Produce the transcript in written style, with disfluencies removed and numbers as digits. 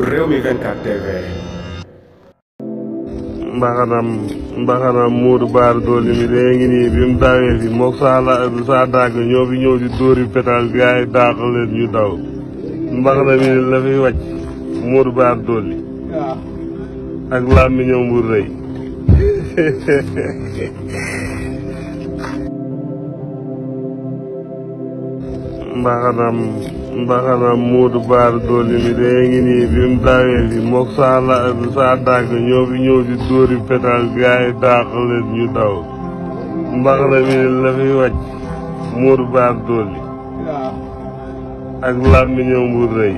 Rewmi 24 TV. mbaxanam Modou Bara Dolly mi léegi nii bi mu dawee fi mook saa dàgg ñoo fi ñëw di dóori pétal gars yi dàq leen ñu daw mbaxana mi la fi wàcc Modou Bara Dolly ak làmmiñam bu rëy mbaxanam Modou Bara Dolly mi léegi nii bi mu dawee fi mook saa dàgg ñoo fi ñëw di dóori pétal gars yi dàq leen ñu daw mbaxana mi la fi wàcc Modou Bara Dolly ak làmmiñam bu rëy